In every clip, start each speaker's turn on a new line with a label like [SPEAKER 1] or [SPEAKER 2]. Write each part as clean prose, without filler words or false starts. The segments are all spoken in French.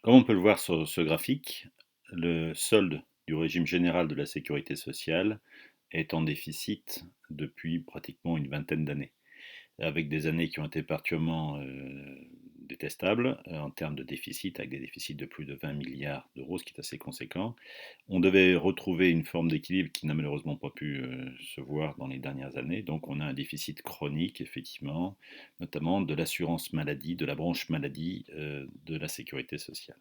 [SPEAKER 1] Comme on peut le voir sur ce graphique, le solde du régime général de la sécurité sociale est en déficit depuis pratiquement une vingtaine d'années, avec des années qui ont été particulièrement détestables en termes de déficit, avec des déficits de plus de 20 milliards d'euros, ce qui est assez conséquent. On devait retrouver une forme d'équilibre qui n'a malheureusement pas pu se voir dans les dernières années, donc on a un déficit chronique, effectivement, notamment de l'assurance maladie, de la branche maladie de la sécurité sociale.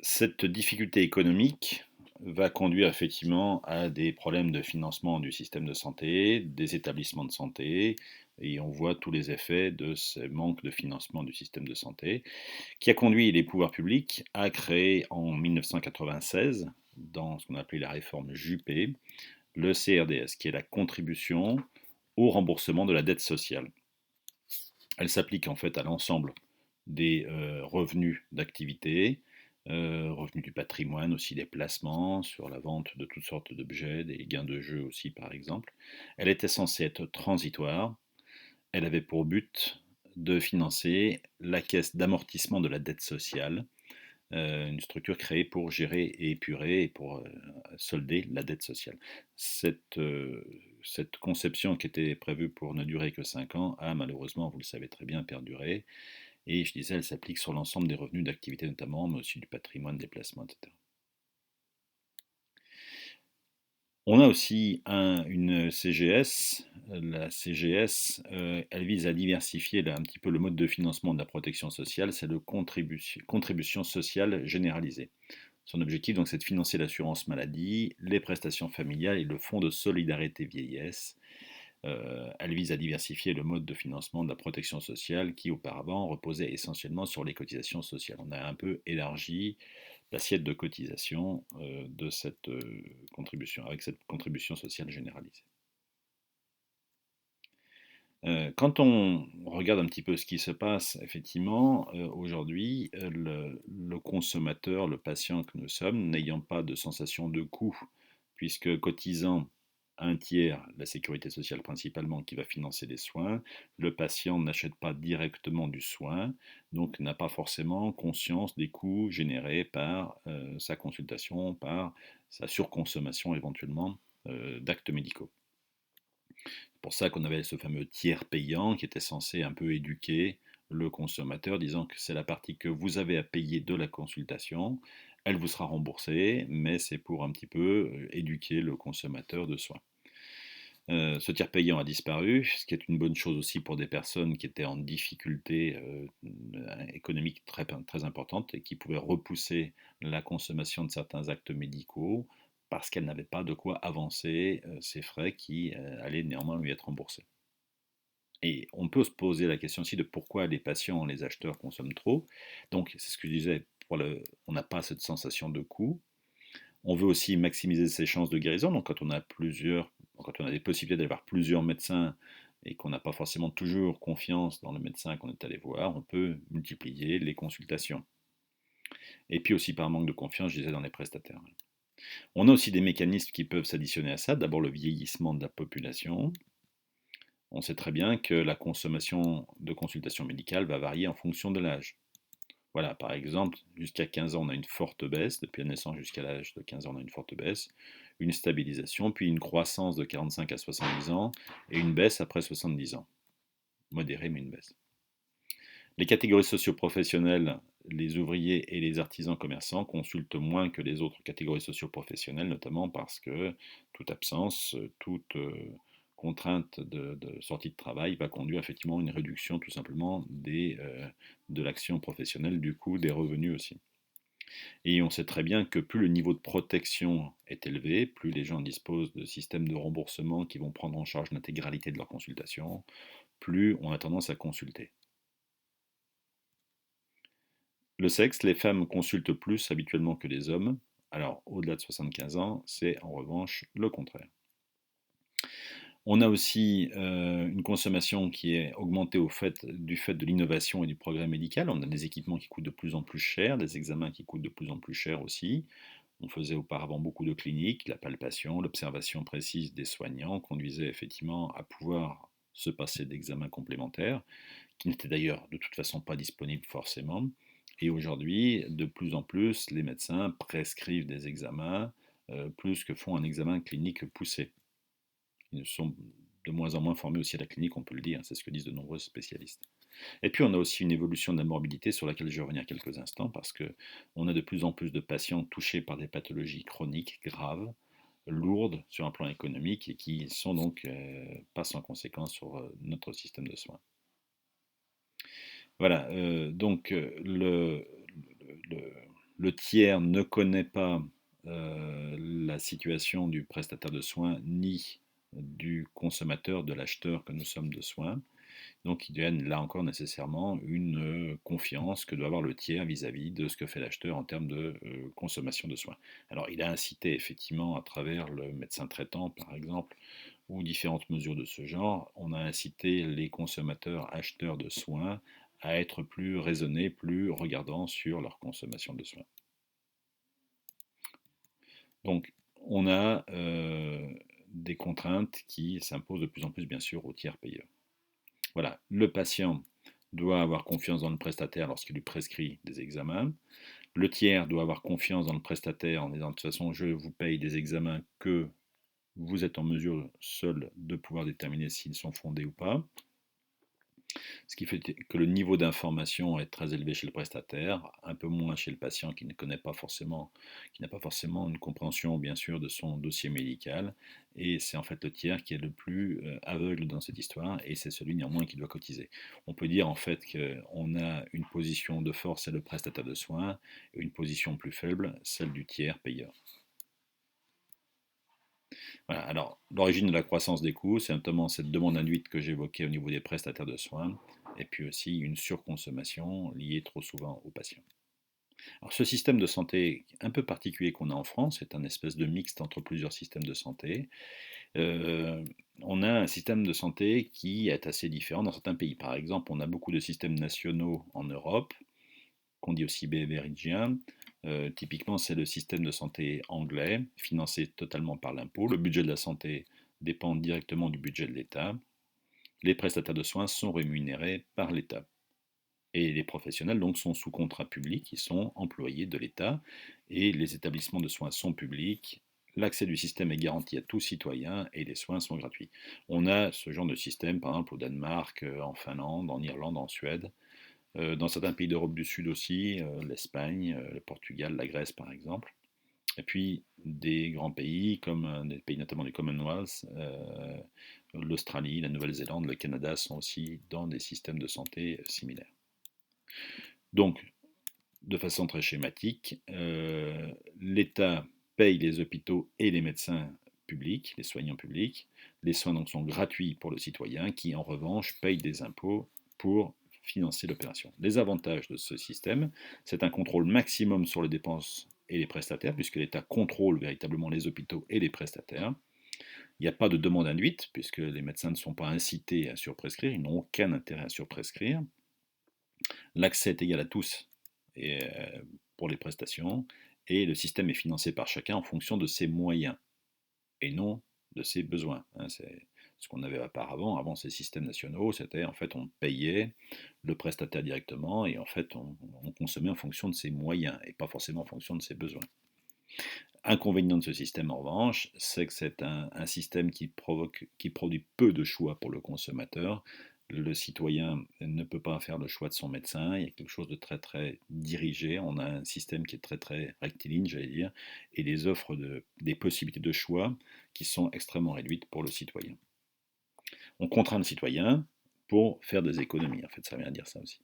[SPEAKER 1] Cette difficulté économique va conduire effectivement à des problèmes de financement du système de santé, des établissements de santé, et on voit tous les effets de ce manque de financement du système de santé, qui a conduit les pouvoirs publics à créer en 1996, dans ce qu'on appelait la réforme Juppé, le CRDS, qui est la contribution au remboursement de la dette sociale. Elle s'applique en fait à l'ensemble des revenus d'activité, revenus du patrimoine, aussi des placements sur la vente de toutes sortes d'objets, des gains de jeu aussi par exemple. Elle était censée être transitoire. Elle avait pour but de financer la caisse d'amortissement de la dette sociale, une structure créée pour gérer et épurer et pour solder la dette sociale. Cette conception qui était prévue pour ne durer que 5 ans a malheureusement, vous le savez très bien, perduré. Et je disais, elle s'applique sur l'ensemble des revenus d'activité notamment, mais aussi du patrimoine, des placements, etc. On a aussi une CGS. La CGS, elle vise à diversifier un petit peu le mode de financement de la protection sociale, c'est le contribution sociale généralisée. Son objectif, donc, c'est de financer l'assurance maladie, les prestations familiales et le fonds de solidarité vieillesse. Elle vise à diversifier le mode de financement de la protection sociale qui auparavant reposait essentiellement sur les cotisations sociales. On a un peu élargi l'assiette de cotisation de cette contribution, avec cette contribution sociale généralisée. Quand on regarde un petit peu ce qui se passe, effectivement, aujourd'hui, le consommateur, le patient que nous sommes, n'ayant pas de sensation de coût, puisque cotisant un tiers, la sécurité sociale principalement, qui va financer les soins, le patient n'achète pas directement du soin, donc n'a pas forcément conscience des coûts générés par sa consultation, par sa surconsommation éventuellement d'actes médicaux. C'est pour ça qu'on avait ce fameux tiers payant qui était censé un peu éduquer le consommateur, disant que c'est la partie que vous avez à payer de la consultation, elle vous sera remboursée, mais c'est pour un petit peu éduquer le consommateur de soins. Ce tiers payant a disparu, ce qui est une bonne chose aussi pour des personnes qui étaient en difficulté économique très importante et qui pouvaient repousser la consommation de certains actes médicaux parce qu'elles n'avaient pas de quoi avancer ces frais qui allaient néanmoins lui être remboursés. Et on peut se poser la question aussi de pourquoi les patients, les acheteurs consomment trop. Donc, c'est ce que je disais, on n'a pas cette sensation de coût. On veut aussi maximiser ses chances de guérison. Donc, quand on a des possibilités d'aller voir plusieurs médecins et qu'on n'a pas forcément toujours confiance dans le médecin qu'on est allé voir, on peut multiplier les consultations. Et puis aussi par manque de confiance, je disais, dans les prestataires. On a aussi des mécanismes qui peuvent s'additionner à ça. D'abord, le vieillissement de la population. On sait très bien que la consommation de consultations médicales va varier en fonction de l'âge. Voilà, par exemple, jusqu'à 15 ans, on a une forte baisse, depuis la naissance jusqu'à l'âge de 15 ans, on a une forte baisse, une stabilisation, puis une croissance de 45 à 70 ans, et une baisse après 70 ans. Modérée, mais une baisse. Les catégories socio-professionnelles, les ouvriers et les artisans commerçants consultent moins que les autres catégories socio-professionnelles, notamment parce que toute absence, toute contrainte de sortie de travail va conduire effectivement à une réduction tout simplement de l'action professionnelle, du coût des revenus aussi. Et on sait très bien que plus le niveau de protection est élevé, plus les gens disposent de systèmes de remboursement qui vont prendre en charge l'intégralité de leur consultation, plus on a tendance à consulter. Le sexe, les femmes consultent plus habituellement que les hommes. Alors, au-delà de 75 ans, c'est en revanche le contraire. On a aussi une consommation qui est augmentée du fait de l'innovation et du progrès médical. On a des équipements qui coûtent de plus en plus cher, des examens qui coûtent de plus en plus cher aussi. On faisait auparavant beaucoup de cliniques, la palpation, l'observation précise des soignants conduisait effectivement à pouvoir se passer d'examens complémentaires qui n'étaient d'ailleurs de toute façon pas disponibles forcément. Et aujourd'hui, de plus en plus, les médecins prescrivent des examens plus que font un examen clinique poussé. Ils sont de moins en moins formés aussi à la clinique, on peut le dire, c'est ce que disent de nombreux spécialistes. Et puis on a aussi une évolution de la morbidité sur laquelle je vais revenir quelques instants, parce qu'on a de plus en plus de patients touchés par des pathologies chroniques graves, lourdes sur un plan économique, et qui sont donc pas sans conséquence sur notre système de soins. Voilà, donc le, le tiers ne connaît pas la situation du prestataire de soins ni du consommateur, de l'acheteur que nous sommes de soins. Donc il y a là encore nécessairement une confiance que doit avoir le tiers vis-à-vis de ce que fait l'acheteur en termes de consommation de soins. Alors il a incité effectivement à travers le médecin traitant par exemple, ou différentes mesures de ce genre, on a incité les consommateurs acheteurs de soins à être plus raisonnés, plus regardants sur leur consommation de soins. Donc on a des contraintes qui s'imposent de plus en plus bien sûr aux tiers payeurs. Voilà, le patient doit avoir confiance dans le prestataire lorsqu'il lui prescrit des examens. Le tiers doit avoir confiance dans le prestataire en disant de toute façon je vous paye des examens que vous êtes en mesure seul de pouvoir déterminer s'ils sont fondés ou pas. Ce qui fait que le niveau d'information est très élevé chez le prestataire, un peu moins chez le patient qui ne connaît pas forcément, qui n'a pas forcément une compréhension bien sûr de son dossier médical. Et c'est en fait le tiers qui est le plus aveugle dans cette histoire, et c'est celui néanmoins qui doit cotiser. On peut dire en fait qu'on a une position de force, c'est le prestataire de soins, et une position plus faible, celle du tiers payeur. Voilà, alors l'origine de la croissance des coûts, c'est notamment cette demande induite que j'évoquais au niveau des prestataires de soins, et puis aussi une surconsommation liée trop souvent aux patients. Alors ce système de santé un peu particulier qu'on a en France, c'est un espèce de mixte entre plusieurs systèmes de santé. Euh, on a un système de santé qui est assez différent dans certains pays. Par exemple, on a beaucoup de systèmes nationaux en Europe, qu'on dit aussi beveridgien. Typiquement, c'est le système de santé anglais, financé totalement par l'impôt. Le budget de la santé dépend directement du budget de l'État. Les prestataires de soins sont rémunérés par l'État. Et les professionnels donc sont sous contrat public, ils sont employés de l'État, et les établissements de soins sont publics. L'accès du système est garanti à tout citoyen et les soins sont gratuits. On a ce genre de système par exemple au Danemark, en Finlande, en Irlande, en Suède. Dans certains pays d'Europe du Sud aussi, l'Espagne, le Portugal, la Grèce par exemple. Et puis des grands pays comme des pays notamment du Commonwealth, l'Australie, la Nouvelle-Zélande, le Canada sont aussi dans des systèmes de santé similaires. Donc, de façon très schématique, l'État paye les hôpitaux et les médecins publics, les soignants publics. Les soins donc sont gratuits pour le citoyen qui en revanche paye des impôts pour financer l'opération. Les avantages de ce système, c'est un contrôle maximum sur les dépenses et les prestataires, puisque l'État contrôle véritablement les hôpitaux et les prestataires. Il n'y a pas de demande induite, puisque les médecins ne sont pas incités à surprescrire, ils n'ont aucun intérêt à surprescrire. L'accès est égal à tous et, pour les prestations, et le système est financé par chacun en fonction de ses moyens et non de ses besoins. Hein. C'est ce qu'on avait auparavant, avant ces systèmes nationaux, c'était en fait on payait le prestataire directement et en fait on consommait en fonction de ses moyens et pas forcément en fonction de ses besoins. Inconvénient de ce système en revanche, c'est que c'est un système qui produit peu de choix pour le consommateur. Le citoyen ne peut pas faire le choix de son médecin, il y a quelque chose de très très dirigé, on a un système qui est très très rectiligne, j'allais dire, et des offres, des possibilités de choix qui sont extrêmement réduites pour le citoyen. On contraint le citoyen pour faire des économies, en fait ça vient dire ça aussi.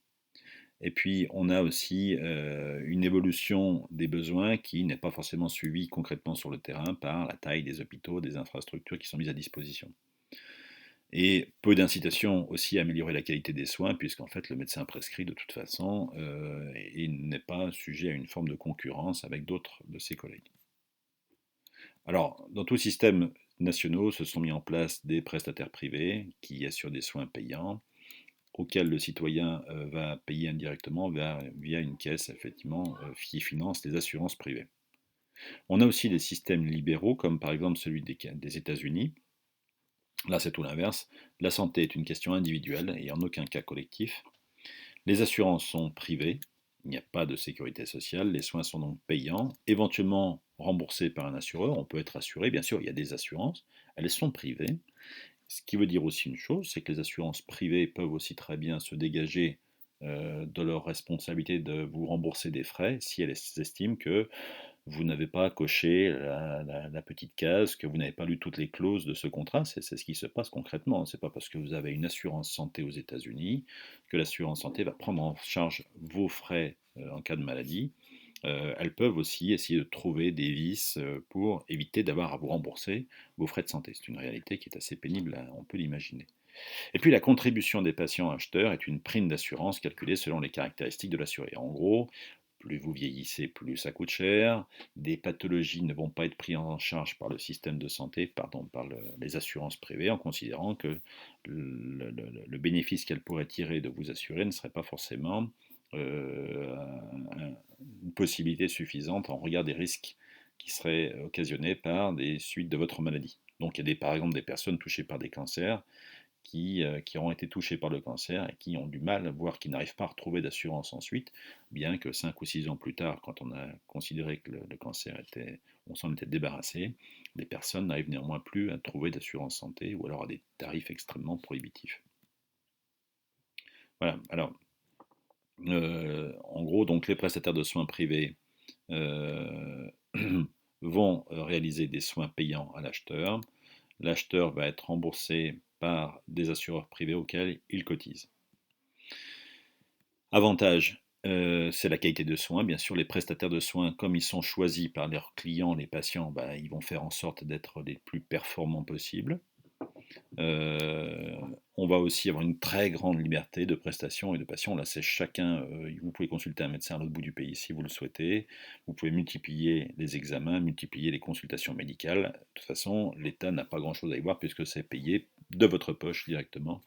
[SPEAKER 1] Et puis, on a aussi une évolution des besoins qui n'est pas forcément suivie concrètement sur le terrain par la taille des hôpitaux, des infrastructures qui sont mises à disposition. Et peu d'incitation aussi à améliorer la qualité des soins, puisqu'en fait, le médecin prescrit de toute façon et n'est pas sujet à une forme de concurrence avec d'autres de ses collègues. Alors, dans tout système nationaux, se sont mis en place des prestataires privés qui assurent des soins payants, auquel le citoyen va payer indirectement via une caisse effectivement qui finance les assurances privées. On a aussi des systèmes libéraux comme par exemple celui des États-Unis Là, c'est tout l'inverse. La santé est une question individuelle et en aucun cas collectif. Les assurances sont privées, il n'y a pas de sécurité sociale, les soins sont donc payants, éventuellement remboursés par un assureur, on peut être assuré, bien sûr, il y a des assurances, elles sont privées. Ce qui veut dire aussi une chose, c'est que les assurances privées peuvent aussi très bien se dégager de leur responsabilité de vous rembourser des frais si elles estiment que vous n'avez pas coché la petite case, que vous n'avez pas lu toutes les clauses de ce contrat. C'est ce qui se passe concrètement. C'est pas parce que vous avez une assurance santé aux États-Unis que l'assurance santé va prendre en charge vos frais en cas de maladie. Elles peuvent aussi essayer de trouver des vices pour éviter d'avoir à vous rembourser vos frais de santé. C'est une réalité qui est assez pénible, hein, on peut l'imaginer. Et puis la contribution des patients acheteurs est une prime d'assurance calculée selon les caractéristiques de l'assuré. En gros, plus vous vieillissez, plus ça coûte cher. Des pathologies ne vont pas être prises en charge par le système de santé, pardon, par les assurances privées, en considérant que le bénéfice qu'elles pourraient tirer de vous assurer ne serait pas forcément euh, une possibilité suffisante en regard des risques qui seraient occasionnés par des suites de votre maladie. Donc il y a par exemple des personnes touchées par des cancers qui auront été touchés par le cancer et qui ont du mal, voire qui n'arrivent pas à retrouver d'assurance ensuite, bien que 5 ou 6 ans plus tard, quand on a considéré que le cancer était, on s'en était débarrassé, les personnes n'arrivent néanmoins plus à trouver d'assurance santé ou alors à des tarifs extrêmement prohibitifs. Voilà, alors, en gros, donc les prestataires de soins privés euh, vont réaliser des soins payants à l'acheteur. L'acheteur va être remboursé par des assureurs privés auxquels il cotise. Avantage, c'est la qualité de soins. Bien sûr, les prestataires de soins, comme ils sont choisis par leurs clients, les patients, bah, ils vont faire en sorte d'être les plus performants possibles. Euh, on va aussi avoir une très grande liberté de prestation et de patients. Là, c'est chacun. Vous pouvez consulter un médecin à l'autre bout du pays si vous le souhaitez. Vous pouvez multiplier les examens, multiplier les consultations médicales. De toute façon, l'État n'a pas grand-chose à y voir puisque c'est payé de votre poche directement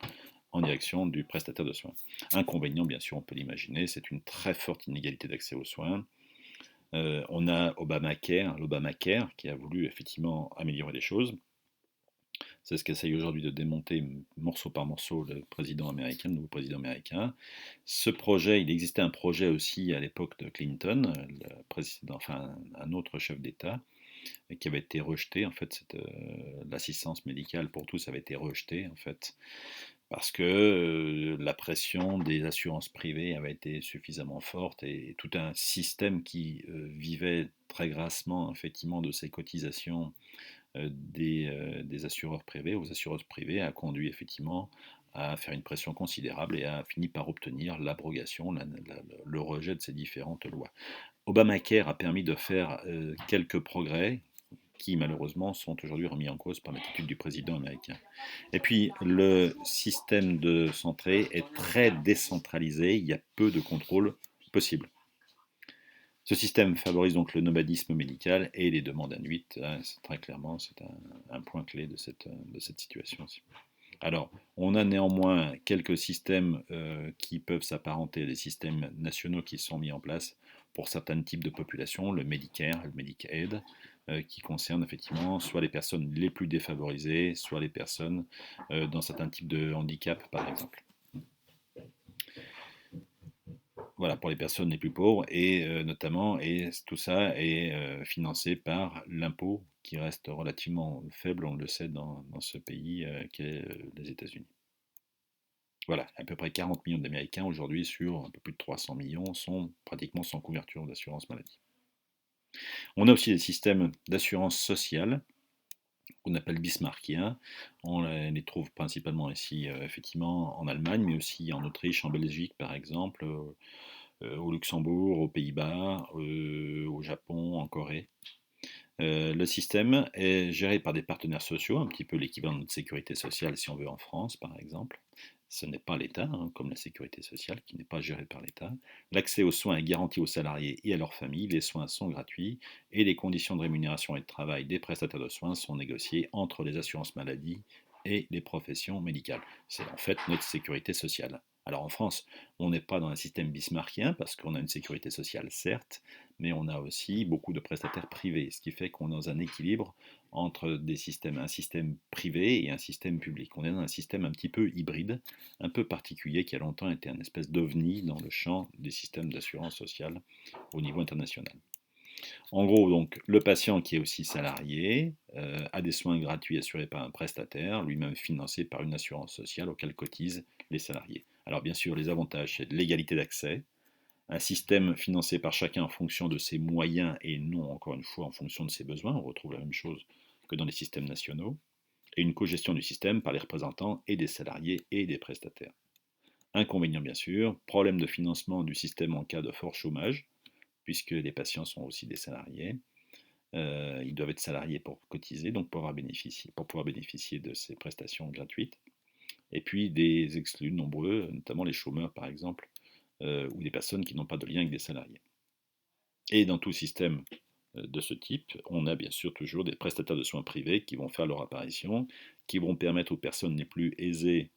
[SPEAKER 1] en direction du prestataire de soins. Inconvénient, bien sûr, on peut l'imaginer, c'est une très forte inégalité d'accès aux soins. On a l'Obamacare qui a voulu effectivement améliorer les choses. C'est ce qu'essaye aujourd'hui de démonter morceau par morceau le président américain, le nouveau président américain. Ce projet, il existait un projet aussi à l'époque de Clinton, le président, enfin un autre chef d'État, qui avait été rejeté. En fait, l'assistance médicale pour tous avait été rejetée en fait parce que la pression des assurances privées avait été suffisamment forte et tout un système qui vivait très grassement effectivement de ces cotisations des assureurs privés aux assureuses privées a conduit effectivement à faire une pression considérable et a fini par obtenir l'abrogation, le rejet de ces différentes lois. Obamacare a permis de faire quelques progrès qui malheureusement sont aujourd'hui remis en cause par l'attitude du président américain. Et puis le système de santé est très décentralisé, il y a peu de contrôle possible. Ce système favorise donc le nomadisme médical et les demandes induites. Très clairement, c'est un point clé de cette situation aussi. Alors, on a néanmoins quelques systèmes qui peuvent s'apparenter à des systèmes nationaux qui sont mis en place pour certains types de populations, le Medicare, le Medicaid, qui concerne effectivement soit les personnes les plus défavorisées, soit les personnes dans certains types de handicap, par exemple. Voilà, pour les personnes les plus pauvres, et notamment, et tout ça est financé par l'impôt qui reste relativement faible, on le sait, dans ce pays qu'est les États-Unis. Voilà, à peu près 40 millions d'Américains aujourd'hui sur un peu plus de 300 millions sont pratiquement sans couverture d'assurance maladie. On a aussi des systèmes d'assurance sociale qu'on appelle bismarckiens. On les trouve principalement ici, effectivement, en Allemagne, mais aussi en Autriche, en Belgique, par exemple, au Luxembourg, aux Pays-Bas, au Japon, en Corée. Le système est géré par des partenaires sociaux, un petit peu l'équivalent de notre sécurité sociale si on veut en France par exemple. Ce n'est pas l'État, hein, comme la sécurité sociale, qui n'est pas gérée par l'État. L'accès aux soins est garanti aux salariés et à leurs familles, les soins sont gratuits et les conditions de rémunération et de travail des prestataires de soins sont négociées entre les assurances maladie et les professions médicales. C'est en fait notre sécurité sociale. Alors en France, on n'est pas dans un système bismarckien parce qu'on a une sécurité sociale, certes, mais on a aussi beaucoup de prestataires privés, ce qui fait qu'on est dans un équilibre entre un système privé et un système public. On est dans un système un petit peu hybride, un peu particulier, qui a longtemps été un espèce d'ovni dans le champ des systèmes d'assurance sociale au niveau international. En gros, donc, le patient qui est aussi salarié a des soins gratuits assurés par un prestataire, lui-même financé par une assurance sociale auquel cotisent les salariés. Alors bien sûr, les avantages, c'est de l'égalité d'accès, un système financé par chacun en fonction de ses moyens et non, encore une fois, en fonction de ses besoins. On retrouve la même chose que dans les systèmes nationaux. Et une cogestion du système par les représentants et des salariés et des prestataires. Inconvénient bien sûr, problème de financement du système en cas de fort chômage, puisque les patients sont aussi des salariés. Ils doivent être salariés pour cotiser, donc pour pouvoir bénéficier de ces prestations gratuites. Et puis des exclus nombreux, notamment les chômeurs par exemple, ou des personnes qui n'ont pas de lien avec des salariés. Et dans tout système de ce type, on a bien sûr toujours des prestataires de soins privés qui vont faire leur apparition, qui vont permettre aux personnes les plus aisées,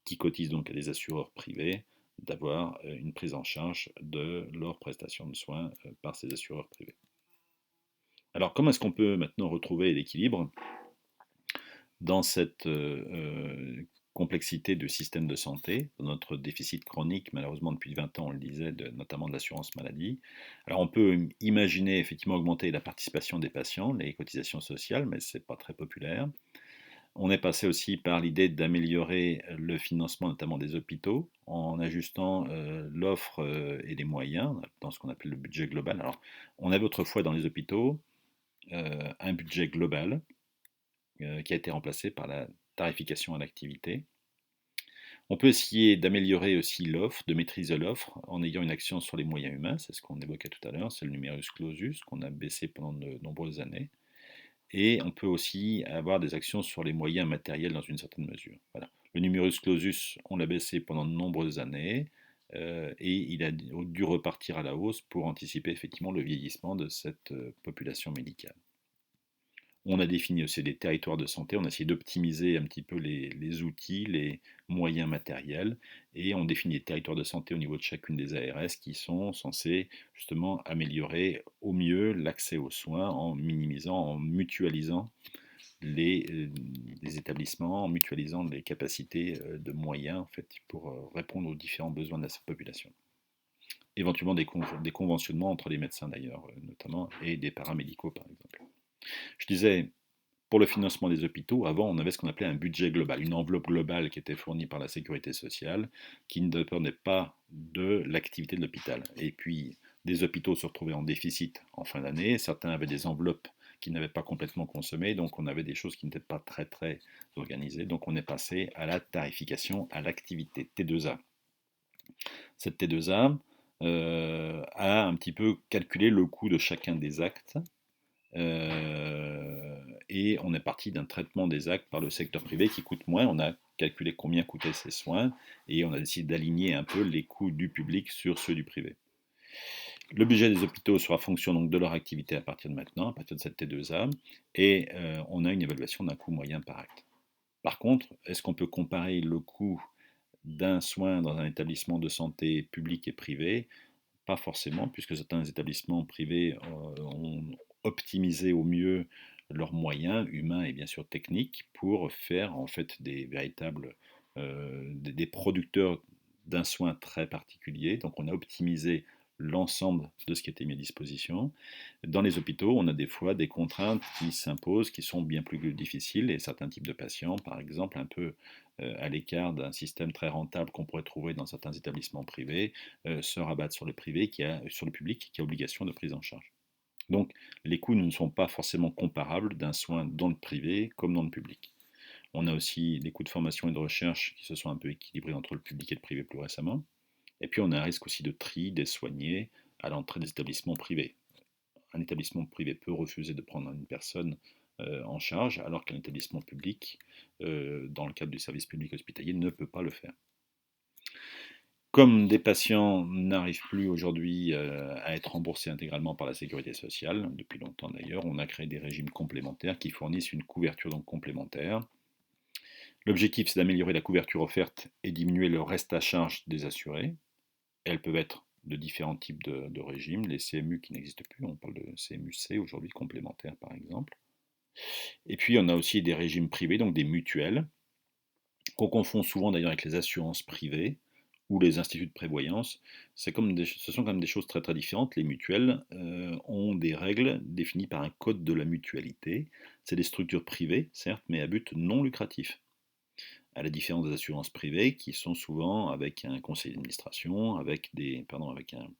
[SPEAKER 1] qui cotisent donc à des assureurs privés, d'avoir une prise en charge de leurs prestations de soins par ces assureurs privés. Alors comment est-ce qu'on peut maintenant retrouver l'équilibre dans cette complexité du système de santé, dans notre déficit chronique, malheureusement depuis 20 ans, on le disait, notamment de l'assurance maladie. Alors on peut imaginer effectivement augmenter la participation des patients, les cotisations sociales, mais ce n'est pas très populaire. On est passé aussi par l'idée d'améliorer le financement notamment des hôpitaux en ajustant l'offre et les moyens dans ce qu'on appelle le budget global. Alors on avait autrefois dans les hôpitaux un budget global qui a été remplacé par la tarification à l'activité. On peut essayer d'améliorer aussi l'offre, de maîtriser l'offre en ayant une action sur les moyens humains, c'est ce qu'on évoquait tout à l'heure, c'est le numerus clausus qu'on a baissé pendant de nombreuses années. Et on peut aussi avoir des actions sur les moyens matériels dans une certaine mesure. Voilà. Le numerus clausus, on l'a baissé pendant de nombreuses années et il a dû repartir à la hausse pour anticiper effectivement le vieillissement de cette population médicale. On a défini aussi des territoires de santé, on a essayé d'optimiser un petit peu les outils, les moyens matériels, et on définit des territoires de santé au niveau de chacune des ARS qui sont censés justement améliorer au mieux l'accès aux soins en minimisant, en mutualisant les établissements, en mutualisant les capacités de moyens en fait, pour répondre aux différents besoins de cette population. Éventuellement des conventionnements entre les médecins d'ailleurs, notamment, et des paramédicaux par exemple. Je disais, pour le financement des hôpitaux, avant, on avait ce qu'on appelait un budget global, une enveloppe globale qui était fournie par la sécurité sociale, qui ne dépendait pas de l'activité de l'hôpital. Et puis, des hôpitaux se retrouvaient en déficit en fin d'année, certains avaient des enveloppes qui n'avaient pas complètement consommé, donc on avait des choses qui n'étaient pas très très organisées, donc on est passé à la tarification à l'activité, T2A. Cette T2A a un petit peu calculé le coût de chacun des actes et on est parti d'un traitement des actes par le secteur privé qui coûte moins. On a calculé combien coûtaient ces soins et on a décidé d'aligner un peu les coûts du public sur ceux du privé. Le budget des hôpitaux sera fonction donc de leur activité à partir de maintenant, à partir de cette T2A, et on a une évaluation d'un coût moyen par acte. Par contre, est-ce qu'on peut comparer le coût d'un soin dans un établissement de santé public et privé? Pas forcément, puisque certains établissements privés ont optimisé au mieux leurs moyens humains et bien sûr techniques pour faire en fait des véritables des producteurs d'un soin très particulier. Donc on a optimisé l'ensemble de ce qui était mis à disposition. Dans les hôpitaux, on a des fois des contraintes qui s'imposent, qui sont bien plus difficiles, et certains types de patients, par exemple, un peu à l'écart d'un système très rentable qu'on pourrait trouver dans certains établissements privés, se rabattent sur le privé, sur le public, qui a obligation de prise en charge. Donc, les coûts ne sont pas forcément comparables d'un soin dans le privé comme dans le public. On a aussi des coûts de formation et de recherche qui se sont un peu équilibrés entre le public et le privé plus récemment. Et puis, on a un risque aussi de tri des soignés à l'entrée des établissements privés. Un établissement privé peut refuser de prendre une personne en charge, alors qu'un établissement public, dans le cadre du service public hospitalier, ne peut pas le faire. Comme des patients n'arrivent plus aujourd'hui à être remboursés intégralement par la sécurité sociale, depuis longtemps d'ailleurs, on a créé des régimes complémentaires qui fournissent une couverture donc complémentaire. L'objectif, c'est d'améliorer la couverture offerte et diminuer le reste à charge des assurés. Elles peuvent être de différents types de régimes, les CMU qui n'existent plus, on parle de CMU-C aujourd'hui, complémentaires par exemple. Et puis on a aussi des régimes privés, donc des mutuelles, qu'on confond souvent d'ailleurs avec les assurances privées ou les instituts de prévoyance. Ce sont quand même des choses très très différentes. Les mutuelles ont des règles définies par un code de la mutualité. C'est des structures privées, certes, mais à but non lucratif. À la différence des assurances privées qui sont souvent avec un conseil d'administration, avec un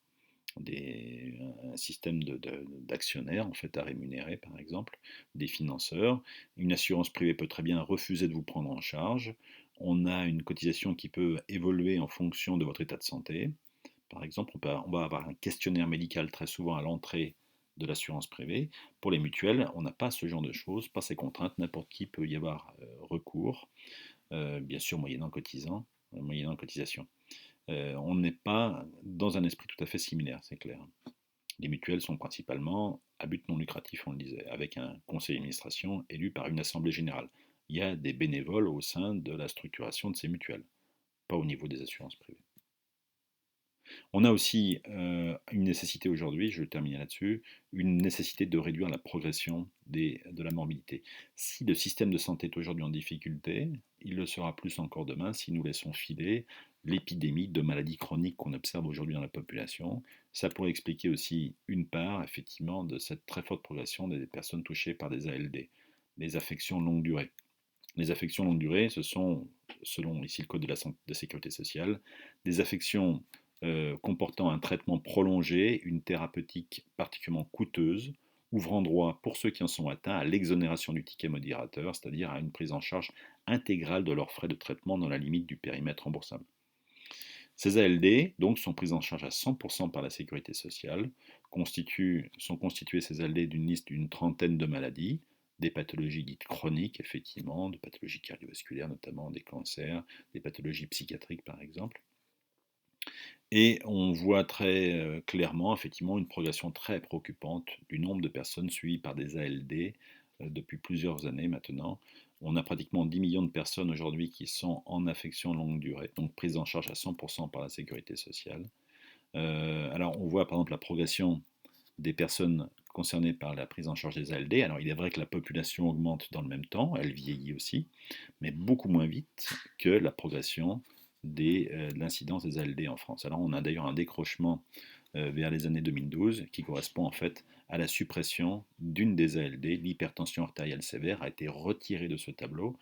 [SPEAKER 1] système d'actionnaires en fait à rémunérer par exemple, des financeurs. Une assurance privée peut très bien refuser de vous prendre en charge. On a une cotisation qui peut évoluer en fonction de votre état de santé. Par exemple, on va avoir un questionnaire médical très souvent à l'entrée de l'assurance privée. Pour les mutuelles, on n'a pas ce genre de choses, pas ces contraintes, n'importe qui peut y avoir recours, bien sûr moyennant cotisation. On n'est pas dans un esprit tout à fait similaire, c'est clair. Les mutuelles sont principalement à but non lucratif, on le disait, avec un conseil d'administration élu par une assemblée générale. Il y a des bénévoles au sein de la structuration de ces mutuelles, pas au niveau des assurances privées. On a aussi une nécessité aujourd'hui, je vais terminer là-dessus, une nécessité de réduire la progression de la morbidité. Si le système de santé est aujourd'hui en difficulté, il le sera plus encore demain si nous laissons filer l'épidémie de maladies chroniques qu'on observe aujourd'hui dans la population. Ça pourrait expliquer aussi une part, effectivement, de cette très forte progression des personnes touchées par des ALD, les affections longue durée. Les affections longue durée, ce sont, selon ici le Code de la sécurité sociale, des affections comportant un traitement prolongé, une thérapeutique particulièrement coûteuse, ouvrant droit, pour ceux qui en sont atteints, à l'exonération du ticket modérateur, c'est-à-dire à une prise en charge intégrale de leurs frais de traitement dans la limite du périmètre remboursable. Ces ALD donc, sont prises en charge à 100% par la sécurité sociale, sont constituées ces ALD d'une liste d'une trentaine de maladies, des pathologies dites chroniques, effectivement, de pathologies cardiovasculaires, notamment des cancers, des pathologies psychiatriques par exemple. Et on voit très clairement, effectivement, une progression très préoccupante du nombre de personnes suivies par des ALD depuis plusieurs années maintenant. On a pratiquement 10 millions de personnes aujourd'hui qui sont en affection longue durée, donc prises en charge à 100% par la sécurité sociale. Alors on voit par exemple la progression des personnes concernées par la prise en charge des ALD. Alors il est vrai que la population augmente dans le même temps, elle vieillit aussi, mais beaucoup moins vite que la progression de l'incidence des ALD en France. Alors on a d'ailleurs un décrochement vers les années 2012 qui correspond en fait à la suppression d'une des ALD. L'hypertension artérielle sévère a été retirée de ce tableau.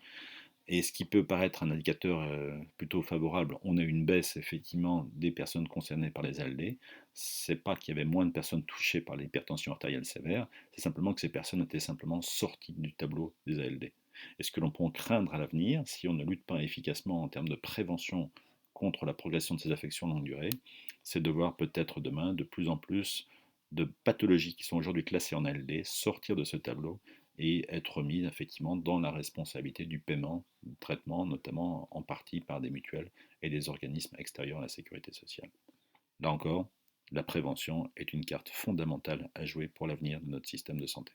[SPEAKER 1] Et ce qui peut paraître un indicateur plutôt favorable, on a eu une baisse effectivement des personnes concernées par les ALD. C'est pas qu'il y avait moins de personnes touchées par l'hypertension artérielle sévère, c'est simplement que ces personnes étaient simplement sorties du tableau des ALD. Et ce que l'on peut craindre à l'avenir, si on ne lutte pas efficacement en termes de prévention contre la progression de ces affections longue durée, c'est de voir peut-être demain de plus en plus de pathologies qui sont aujourd'hui classées en ALD sortir de ce tableau et être mises effectivement dans la responsabilité du paiement, du traitement, notamment en partie par des mutuelles et des organismes extérieurs à la sécurité sociale. Là encore, la prévention est une carte fondamentale à jouer pour l'avenir de notre système de santé.